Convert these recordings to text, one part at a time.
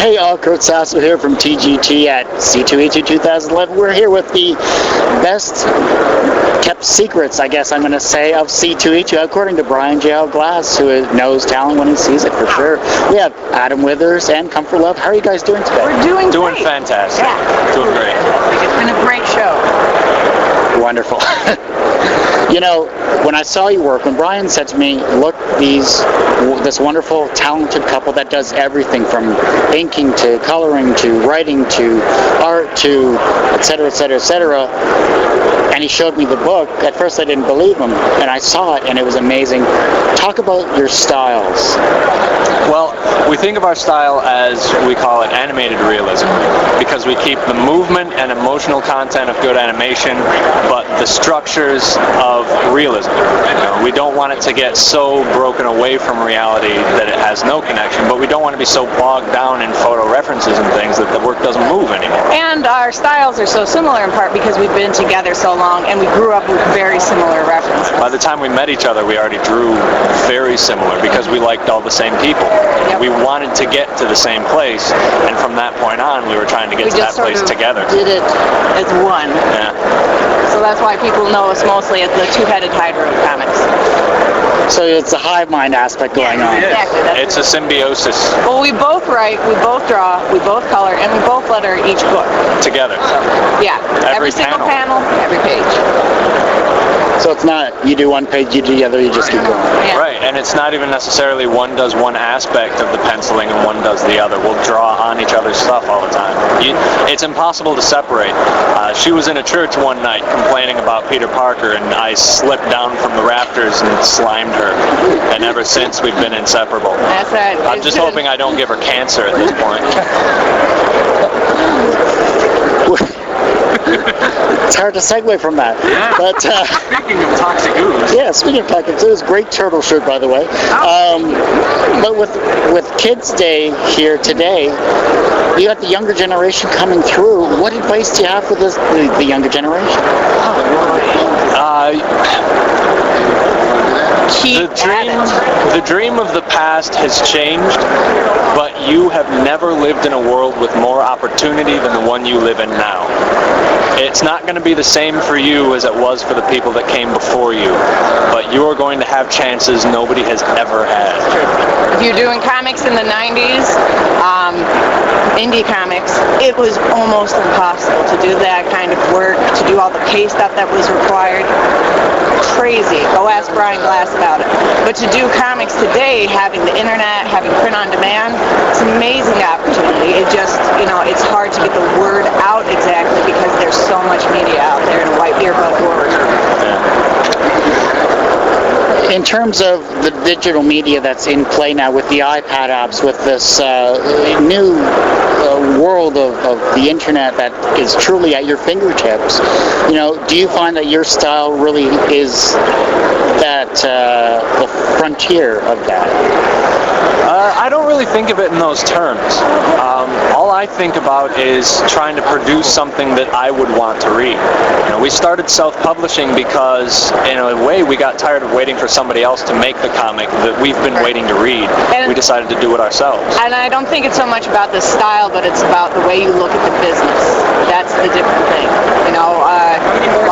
Hey all, Kurt Sasso here from TGT at C2E2 2011. We're here with the best kept secrets, I guess I'm going to say, of C2E2, according to Bryan J.L. who knows talent when he sees it for sure. We have AdamWithers and Comfort Love. How are you guys doing today? We're doing great. Fantastic. Yeah. Doing great. It's been a great show. Wonderful. You know, when I saw your work, when Bryan said to me, look, this wonderful, talented couple that does everything from inking to coloring to writing to art to et cetera, et cetera, et cetera, and he showed me the book, at first I didn't believe him, and I saw it, and it was amazing. Talk about your styles. Well, we think of our style as, we call it animated realism, because we keep the movement and emotional content of good animation, but the structures of realism. We don't want it to get so broken away from reality that it has no connection, but we don't want to be so bogged down in photo references and things that the work doesn't move anymore. And our styles are so similar in part because we've been together so long and we grew up with very similar references. By the time we met each other, we already drew very similar because we liked all the same people. Yep. We wanted to get to the same place, and from that point on, we were trying to get to that place together. We did it as one. Yeah. So that's why people know us mostly as the two-headed Hydra of comics. So it's a hive mind aspect going on. Exactly. It's a symbiosis. Well, we both write, we both draw, we both color, and we both letter each book. Together. Yeah. Every single panel, every page. So it's not you do one page, you do the other, you just keep going. Yeah. Right, and it's not even necessarily one does one aspect of the penciling and one does the other. We'll draw on each other's stuff all the time. It's impossible to separate. She was in a church one night complaining about Peter Parker, and I slipped down from the rafters and slimed her. And ever since, we've been inseparable. That's right. I'm just hoping I don't give her cancer at this point. It's hard to segue from that. Yeah. But Speaking of toxic ooze. yeah, speaking of toxic ooze, great turtle shirt, by the way. But with Kids Day here today, you got the younger generation coming through. What advice do you have for the younger generation? The dream of the past has changed, but you have never lived in a world with more opportunity than the one you live in now. It's not going to be the same for you as it was for the people that came before you, but you are going to have chances nobody has ever had. If you're doing comics in the 90s, indie comics, it was almost impossible to do that kind of work, to do all the pay stuff that was required. Crazy. Go ask Brian Glass about it. But to do comics today, having the internet, having print on demand, it's an amazing opportunity. It just, it's hard to get the word out exactly because there's so much media out there in a white earbud world. In terms of the digital media that's in play now with the iPad apps, with this new world of the internet that is truly at your fingertips, do you find that your style really is that the frontier of that? I don't really think of it in those terms. All I think about is trying to produce something that I would want to read. We started self-publishing because, in a way, we got tired of waiting for somebody else to make the comic that we've been waiting to read. And we decided to do it ourselves. And I don't think it's so much about the style, but it's about the way you look at the business. That's the different thing.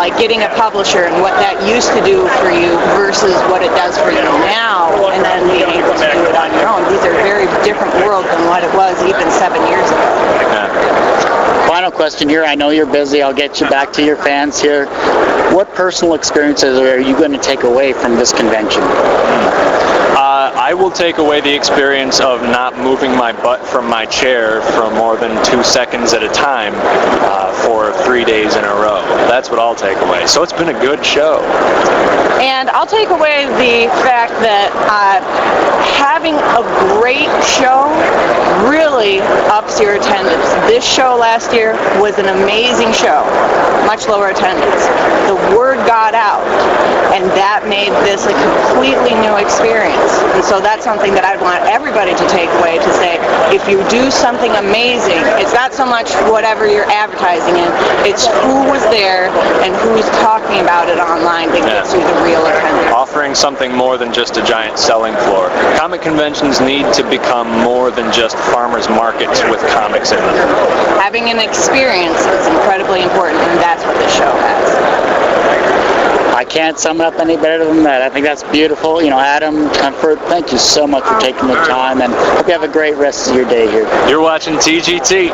Like getting a publisher and what that used to do for you versus what it does for you now, and then being able to do it on your own. These are very different worlds than what it was even 7 years ago. Yeah. Final question here. I know you're busy. I'll get you back to your fans here. What personal experiences are you going to take away from this convention? I will take away the experience of not moving my butt from my chair for more than 2 seconds at a time for 3 days in a row. That's what I'll take away. So it's been a good show. And I'll take away the fact that having a great show really ups your attendance. This show last year was an amazing show, much lower attendance. The word got out, and that made this a completely new experience. And so that's something that I'd want everybody to take away, to say, if you do something amazing, it's not so much whatever you're advertising in, it's who was there and who's talking about it online that gets you the real attendance. Offering something more than just a giant selling floor. Comic conventions need to become more than just farmers markets with comics in them. Having an experience is incredibly important, and that's what this show has. I can't sum it up any better than that. I think that's beautiful. You know, Adam, Comfort, thank you so much for taking the time, and hope you have a great rest of your day here. You're watching TGT.